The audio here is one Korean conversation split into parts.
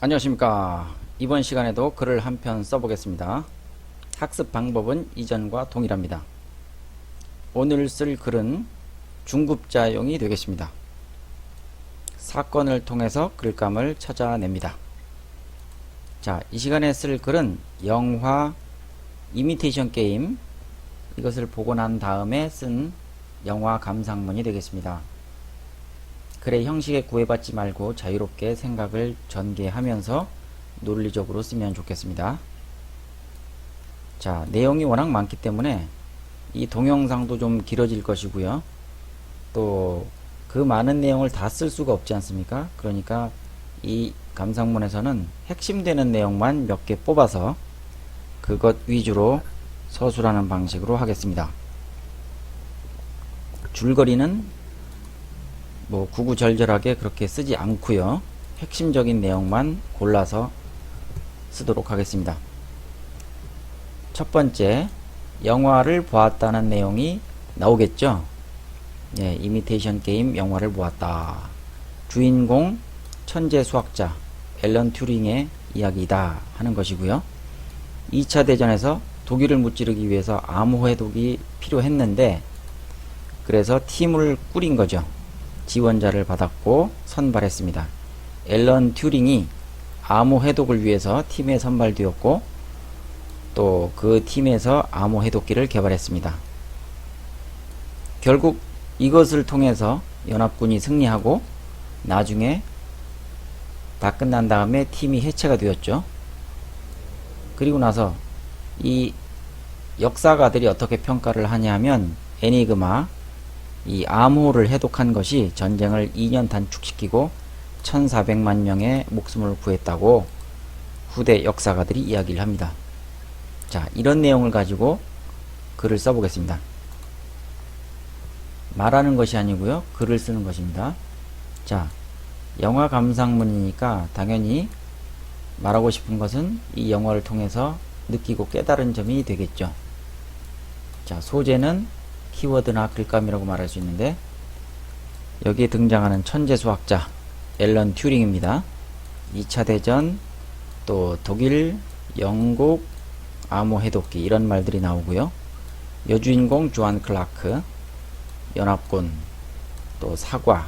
안녕하십니까. 이번 시간에도 글을 한 편 써보겠습니다. 학습 방법은 이전과 동일합니다. 오늘 쓸 글은 중급자용이 되겠습니다. 사건을 통해서 글감을 찾아냅니다. 자, 이 시간에 쓸 글은 영화 이미테이션 게임, 이것을 보고 난 다음에 쓴 영화 감상문이 되겠습니다. 글의 형식에 구애받지 말고 자유롭게 생각을 전개하면서 논리적으로 쓰면 좋겠습니다. 자, 내용이 워낙 많기 때문에 이 동영상도 좀 길어질 것이고요. 또 그 많은 내용을 다 쓸 수가 없지 않습니까? 그러니까 이 감상문에서는 핵심되는 내용만 몇 개 뽑아서 그것 위주로 서술하는 방식으로 하겠습니다. 줄거리는 구구절절하게 그렇게 쓰지 않고요. 핵심적인 내용만 골라서 쓰도록 하겠습니다. 첫 번째, 영화를 보았다는 내용이 나오겠죠. 예, 이미테이션 게임 영화를 보았다. 주인공 천재 수학자 앨런 튜링의 이야기이다 하는 것이고요. 2차 대전에서 독일을 무찌르기 위해서 암호 해독이 필요했는데 그래서 팀을 꾸린 거죠. 지원자를 받았고 선발했습니다. 앨런 튜링이 암호 해독을 위해서 팀에 선발되었고 또 그 팀에서 암호 해독기를 개발했습니다. 결국 이것을 통해서 연합군이 승리하고 나중에 다 끝난 다음에 팀이 해체가 되었죠. 그리고 나서 이 역사가들이 어떻게 평가를 하냐면 애니그마 이 암호를 해독한 것이 전쟁을 2년 단축시키고 1400만 명의 목숨을 구했다고 후대 역사가들이 이야기를 합니다. 자, 이런 내용을 가지고 글을 써보겠습니다. 말하는 것이 아니고요. 글을 쓰는 것입니다. 자, 영화 감상문이니까 당연히 말하고 싶은 것은 이 영화를 통해서 느끼고 깨달은 점이 되겠죠. 자, 소재는 키워드나 글감이라고 말할 수 있는데 여기에 등장하는 천재 수학자 앨런 튜링입니다. 2차 대전, 또 독일, 영국, 암호 해독기 이런 말들이 나오고요. 여주인공 조한 클라크, 연합군, 또 사과,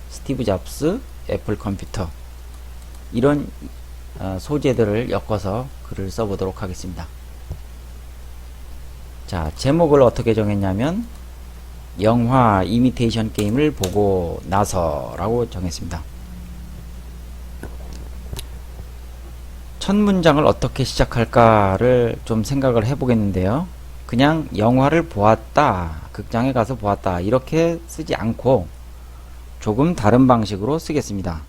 스티브 잡스, 애플 컴퓨터 이런 소재들을 엮어서 글을 써보도록 하겠습니다. 자, 제목을 어떻게 정했냐면 영화 이미테이션 게임을 보고 나서 라고 정했습니다. 첫 문장을 어떻게 시작할까를 좀 생각을 해보겠는데요. 그냥 영화를 보았다, 극장에 가서 보았다 이렇게 쓰지 않고 조금 다른 방식으로 쓰겠습니다.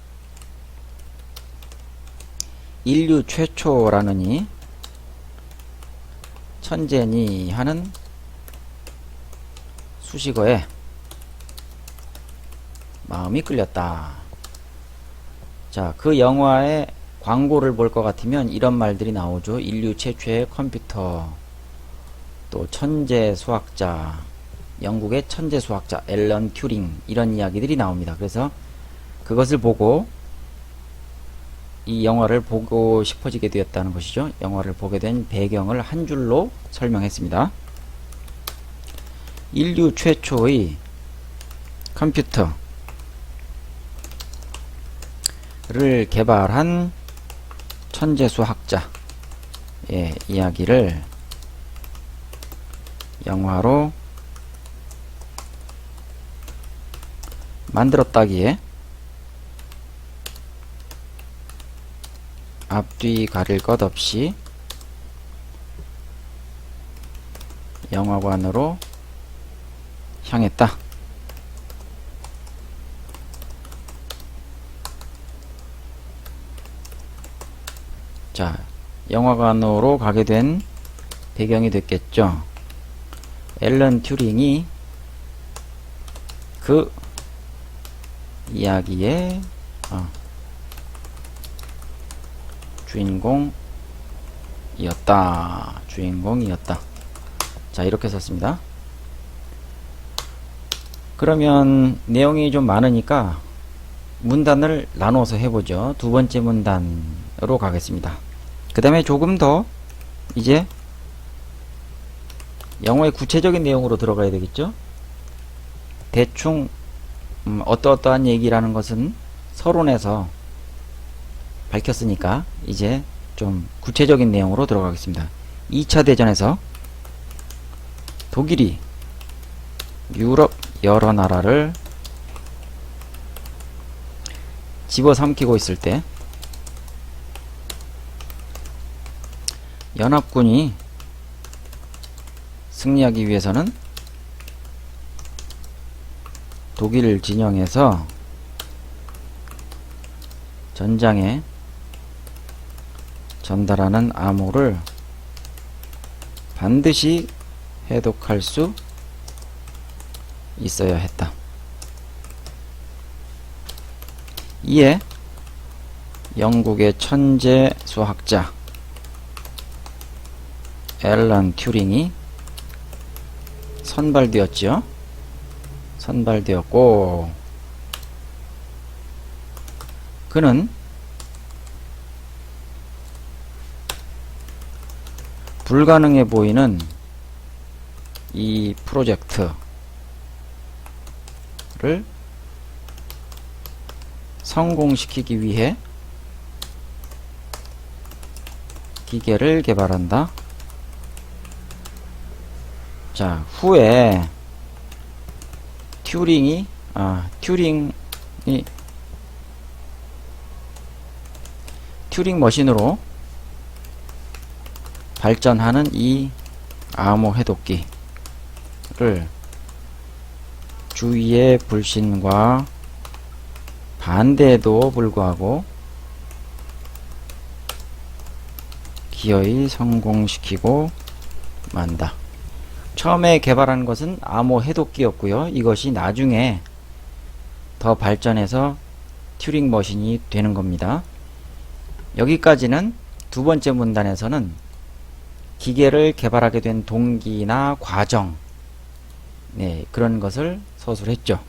인류 최초라느니 천재니 하는 수식어에 마음이 끌렸다. 자, 그 영화의 광고를 볼 것 같으면 이런 말들이 나오죠. 인류 최초의 컴퓨터, 또 천재 수학자, 영국의 천재 수학자 앨런 튜링 이런 이야기들이 나옵니다. 그래서 그것을 보고 이 영화를 보고 싶어지게 되었다는 것이죠. 영화를 보게 된 배경을 한 줄로 설명했습니다. 인류 최초의 컴퓨터를 개발한 천재 수학자의 이야기를 영화로 만들었다기에 앞뒤 가릴 것 없이 영화관으로 향했다. 자, 영화관으로 가게 된 배경이 됐겠죠. 앨런 튜링이 그 이야기의 주인공이었다. 자, 이렇게 썼습니다. 그러면 내용이 좀 많으니까 문단을 나눠서 해보죠. 두 번째 문단 가겠습니다. 그 다음에 조금 더 이제 영어의 구체적인 내용으로 들어가야 되겠죠. 대충 어떠어떠한 얘기라는 것은 서론에서 밝혔으니까 이제 좀 구체적인 내용으로 들어가겠습니다. 2차 대전에서 독일이 유럽 여러 나라를 집어삼키고 있을 때 연합군이 승리하기 위해서는 독일 진영에서 전장에 전달하는 암호를 반드시 해독할 수 있어야 했다. 이에 영국의 천재 수학자 앨런 튜링이 선발되었지요. 선발되었고 그는 불가능해 보이는 이 프로젝트를 성공시키기 위해 기계를 개발한다. 자, 후에 튜링 머신으로 발전하는 이 암호 해독기를 주위의 불신과 반대에도 불구하고 기어이 성공시키고 만다. 처음에 개발한 것은 암호 해독기였고요. 이것이 나중에 더 발전해서 튜링 머신이 되는 겁니다. 여기까지는 두 번째 문단에서는 기계를 개발하게 된 동기나 과정, 그런 것을 서술했죠.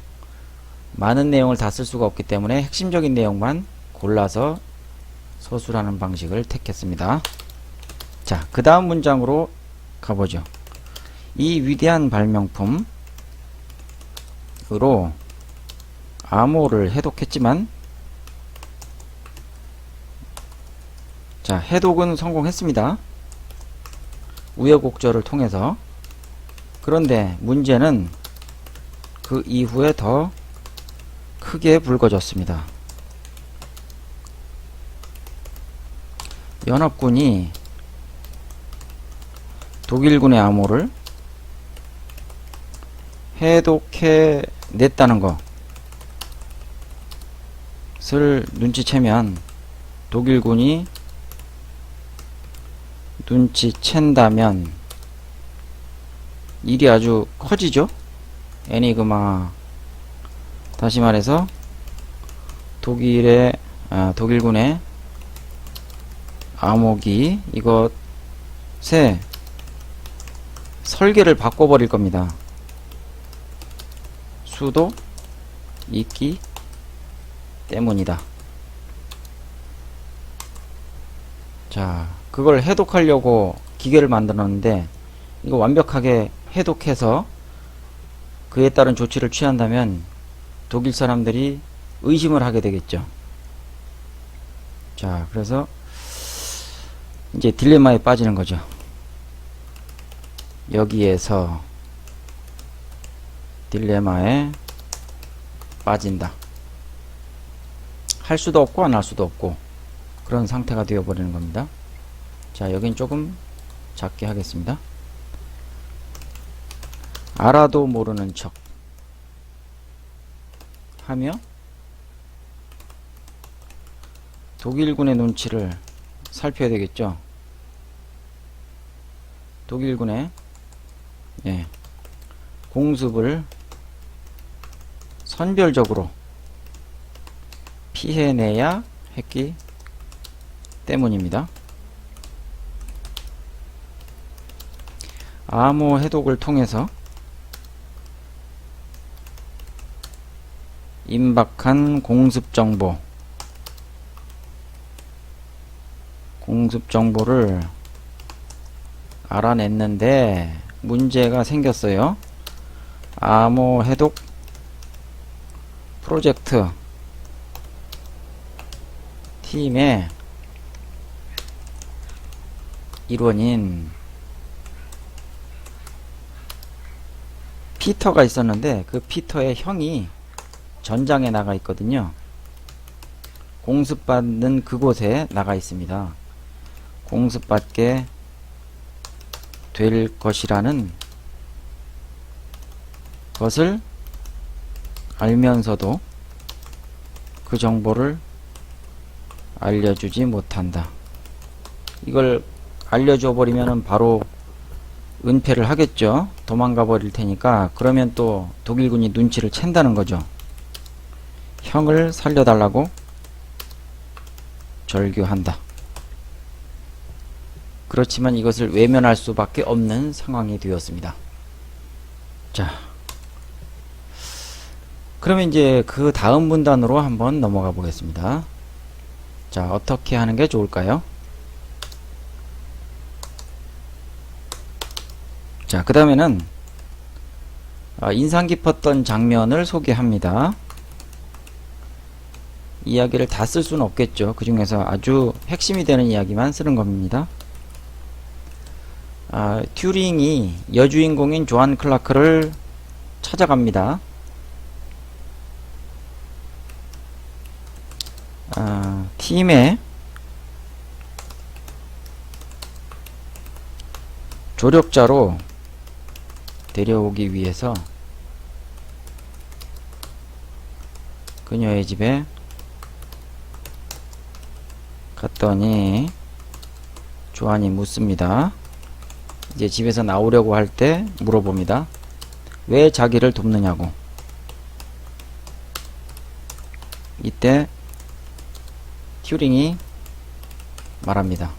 많은 내용을 다 쓸 수가 없기 때문에 핵심적인 내용만 골라서 서술하는 방식을 택했습니다. 자, 그 다음 문장으로 가보죠. 이 위대한 발명품으로 암호를 해독했지만, 자, 해독은 성공했습니다. 우여곡절을 통해서. 그런데 문제는 그 이후에 더 크게 불거졌습니다. 연합군이 독일군의 암호를 해독해 냈다는 것을 눈치채면 독일군이 눈치챈다면 일이 아주 커지죠. 애니그마, 다시 말해서 독일군의 암호기 이것의 설계를 바꿔버릴 겁니다. 수도 있기 때문이다. 자, 그걸 해독하려고 기계를 만들었는데 이거 완벽하게 해독해서 그에 따른 조치를 취한다면 독일 사람들이 의심을 하게 되겠죠. 자, 그래서 이제 딜레마에 빠지는 거죠. 여기에서 딜레마에 빠진다. 할 수도 없고 안 할 수도 없고 그런 상태가 되어버리는 겁니다. 자, 여긴 조금 작게 하겠습니다. 알아도 모르는 척 하며 독일군의 눈치를 살펴야 되겠죠. 독일군의 공습을 선별적으로 피해내야 했기 때문입니다. 암호 해독을 통해서 임박한 공습 정보 공습 정보를 알아냈는데 문제가 생겼어요. 암호 해독 프로젝트 팀의 일원인 피터가 있었는데 그 피터의 형이 전장에 나가 있거든요. 공습받는 그곳에 나가 있습니다. 공습받게 될 것이라는 것을 알면서도 그 정보를 알려주지 못한다. 이걸 알려줘 버리면은 바로 은폐를 하겠죠. 도망가 버릴 테니까. 그러면 또 독일군이 눈치를 챈다는 거죠. 형을 살려달라고 절규한다. 그렇지만 이것을 외면할 수밖에 없는 상황이 되었습니다. 자, 그러면 이제 그 다음 문단으로 한번 넘어가 보겠습니다. 자, 어떻게 하는 게 좋을까요? 자, 그 다음에는 인상 깊었던 장면을 소개합니다. 이야기를 다 쓸 수는 없겠죠. 그 중에서 아주 핵심이 되는 이야기만 쓰는 겁니다. 튜링이 여주인공인 조한 클라크를 찾아갑니다. 팀의 조력자로 데려오기 위해서 그녀의 집에 갔더니 조한이 묻습니다. 이제 집에서 나오려고 할 때 물어봅니다. 왜 자기를 돕느냐고. 이때 튜링이 말합니다.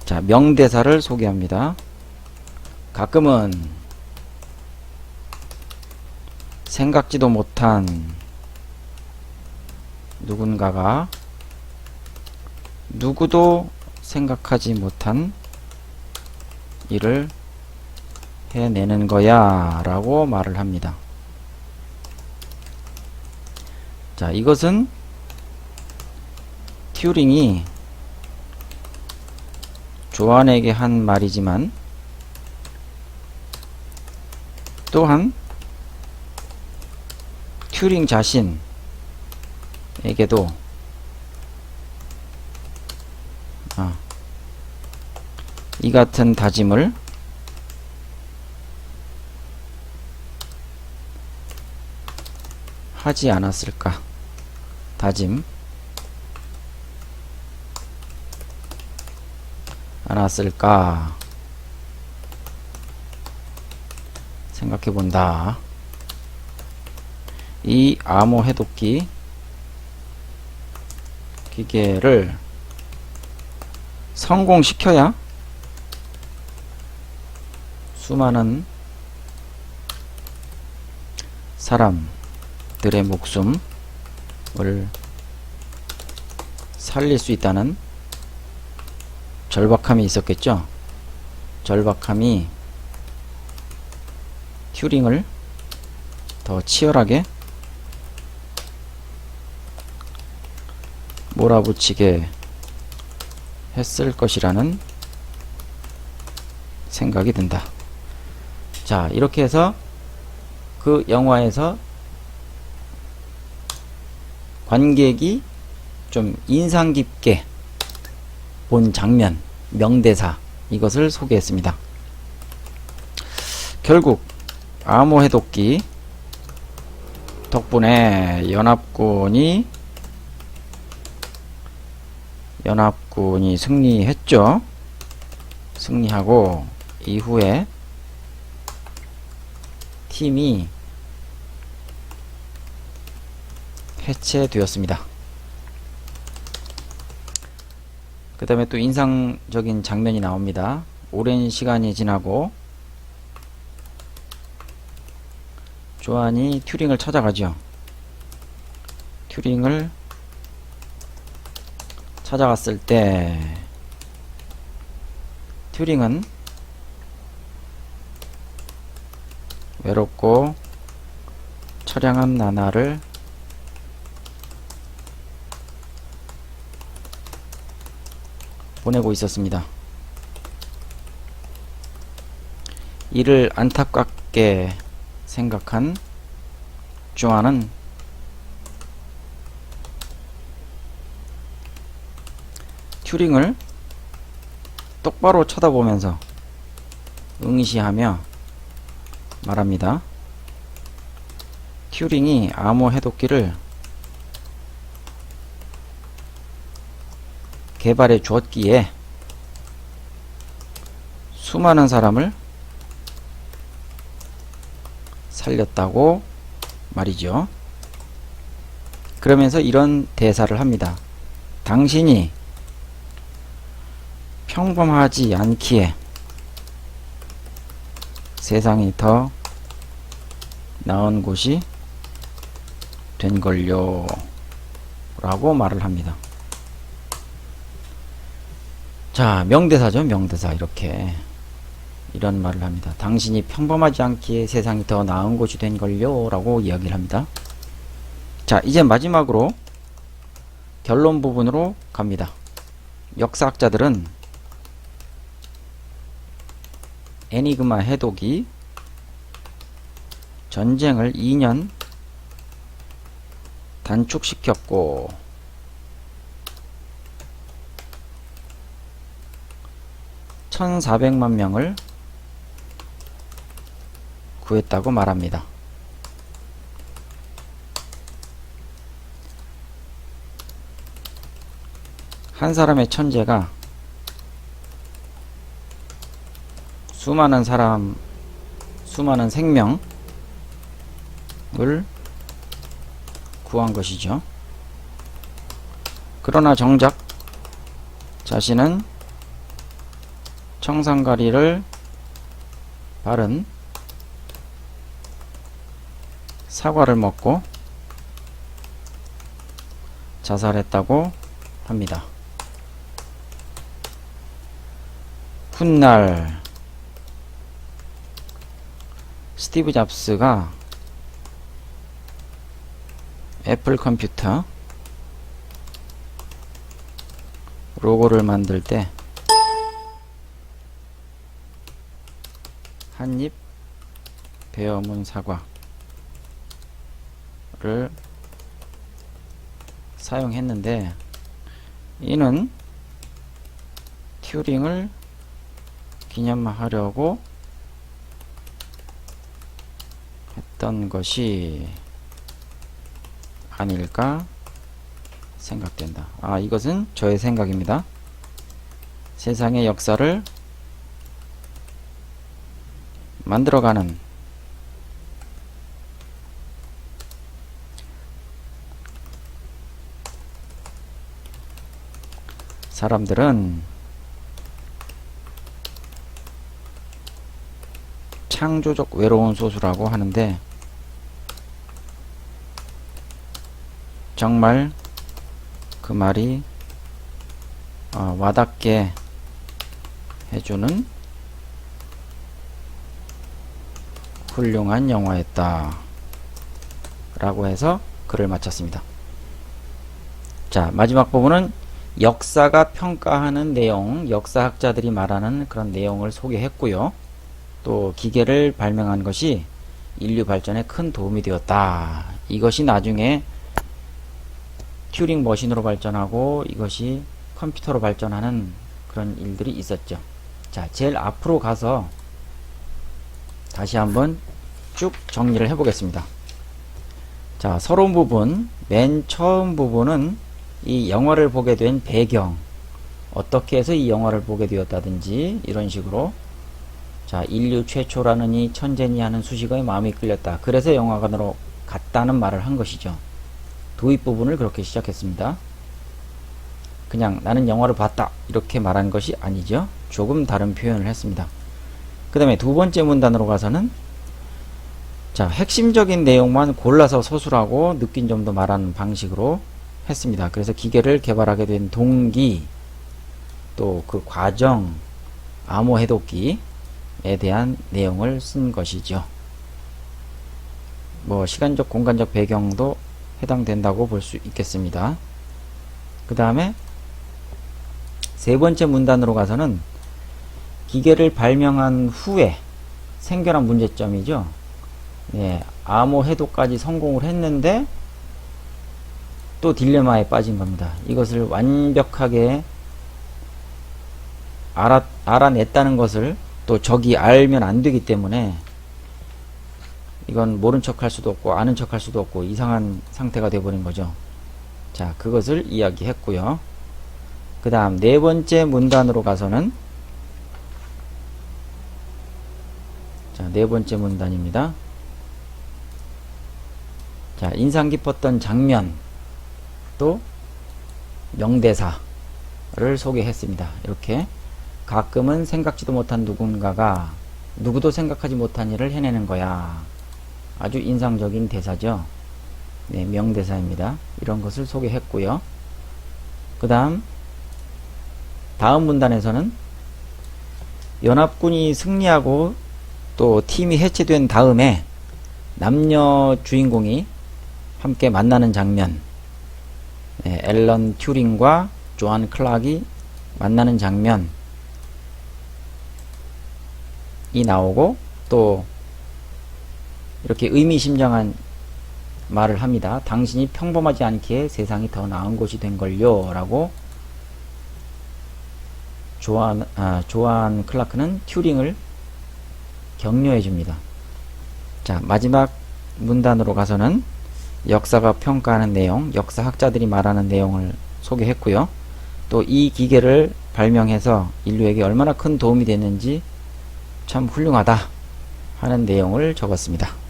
자, 명대사를 소개합니다. 가끔은 생각지도 못한 누군가가 누구도 생각하지 못한 일을 해내는 거야 라고 말을 합니다. 자, 이것은 튜링이 조한에게 한 말이지만 또한 튜링 자신에게도 이 같은 다짐을 하지 않았을까? 다짐 않았을까? 생각해 본다. 이 암호 해독기 기계를 성공시켜야 수많은 사람들의 목숨을 살릴 수 있다는 절박함이 있었겠죠. 절박함이 튜링을 더 치열하게 몰아붙이게 했을 것이라는 생각이 든다. 자, 이렇게 해서 그 영화에서 관객이 좀 인상 깊게 본 장면, 명대사, 이것을 소개했습니다. 결국 암호 해독기 덕분에 연합군이 승리했죠. 승리하고 이후에 팀이 해체되었습니다. 그 다음에 또 인상적인 장면이 나옵니다. 오랜 시간이 지나고 조한이 튜링을 찾아가죠. 튜링을 찾아갔을 때 튜링은 외롭고 처량한 나날을 보내고 있었습니다. 이를 안타깝게 생각한 주아는 튜링을 똑바로 쳐다보면서 응시하며 말합니다. 튜링이 암호 해독기를 개발해 주었기에 수많은 사람을 살렸다고 말이죠. 그러면서 이런 대사를 합니다. 당신이 평범하지 않기에 세상이 더 나은 곳이 된걸요 라고 말을 합니다. 자, 명대사죠. 명대사. 이런 말을 합니다. 당신이 평범하지 않기에 세상이 더 나은 곳이 된걸요 라고 이야기를 합니다. 자, 이제 마지막으로 결론 부분으로 갑니다. 역사학자들은 애니그마 해독이 전쟁을 2년 단축시켰고 1400만 명을 구했다고 말합니다. 한 사람의 천재가 수많은 생명을 구한 것이죠. 그러나 정작 자신은 청산가리를 바른 사과를 먹고 자살했다고 합니다. 훗날 스티브 잡스가 애플 컴퓨터 로고를 만들 때 한입 베어문 사과를 사용했는데 이는 튜링을 기념하려고 했던 것이 아닐까 생각된다. 이것은 저의 생각입니다. 세상의 역사를 만들어가는 사람들은 창조적 외로운 소수라고 하는데 정말 그 말이 와닿게 해주는 훌륭한 영화였다 라고 해서 글을 마쳤습니다. 자, 마지막 부분은 역사가 평가하는 내용, 역사학자들이 말하는 그런 내용을 소개했고요. 또 기계를 발명한 것이 인류 발전에 큰 도움이 되었다. 이것이 나중에 튜링 머신으로 발전하고 이것이 컴퓨터로 발전하는 그런 일들이 있었죠. 자, 제일 앞으로 가서 다시 한번 쭉 정리를 해 보겠습니다. 자, 서론 부분, 맨 처음 부분은 이 영화를 보게 된 배경, 어떻게 해서 이 영화를 보게 되었다든지 이런 식으로, 자, 인류 최초라는 이 천재니 하는 수식어에 마음이 끌렸다. 그래서 영화관으로 갔다는 말을 한 것이죠. 도입 부분을 그렇게 시작했습니다. 그냥 나는 영화를 봤다 이렇게 말한 것이 아니죠. 조금 다른 표현을 했습니다. 그 다음에 두 번째 문단으로 가서는 자, 핵심적인 내용만 골라서 서술하고 느낀 점도 말하는 방식으로 했습니다. 그래서 기계를 개발하게 된 동기, 또 그 과정, 암호 해독기에 대한 내용을 쓴 것이죠. 뭐 시간적 공간적 배경도 해당된다고 볼 수 있겠습니다. 그 다음에 세 번째 문단으로 가서는 기계를 발명한 후에 생겨난 문제점이죠. 네, 암호 해독까지 성공을 했는데 또 딜레마에 빠진 겁니다. 이것을 완벽하게 알아냈다는 것을 또 적이 알면 안 되기 때문에 이건 모른 척 할 수도 없고 아는 척 할 수도 없고 이상한 상태가 되어버린 거죠. 자, 그것을 이야기했고요. 그 다음 네 번째 문단으로 가서는 자, 네 번째 문단입니다. 자, 인상 깊었던 장면 또 명대사를 소개했습니다. 이렇게 가끔은 생각지도 못한 누군가가 누구도 생각하지 못한 일을 해내는 거야. 아주 인상적인 대사죠. 네, 명대사입니다. 이런 것을 소개했고요. 그 다음 문단에서는 연합군이 승리하고 또 팀이 해체된 다음에 남녀 주인공이 함께 만나는 장면, 네, 앨런 튜링과 조안 클락이 만나는 장면이 나오고 또 이렇게 의미심장한 말을 합니다. 당신이 평범하지 않기에 세상이 더 나은 곳이 된 걸요 라고 조안 클라크는 튜링을 격려해 줍니다. 자, 마지막 문단으로 가서는 역사가 평가하는 내용, 역사학자들이 말하는 내용을 소개했고요. 또 이 기계를 발명해서 인류에게 얼마나 큰 도움이 됐는지 참 훌륭하다 하는 내용을 적었습니다.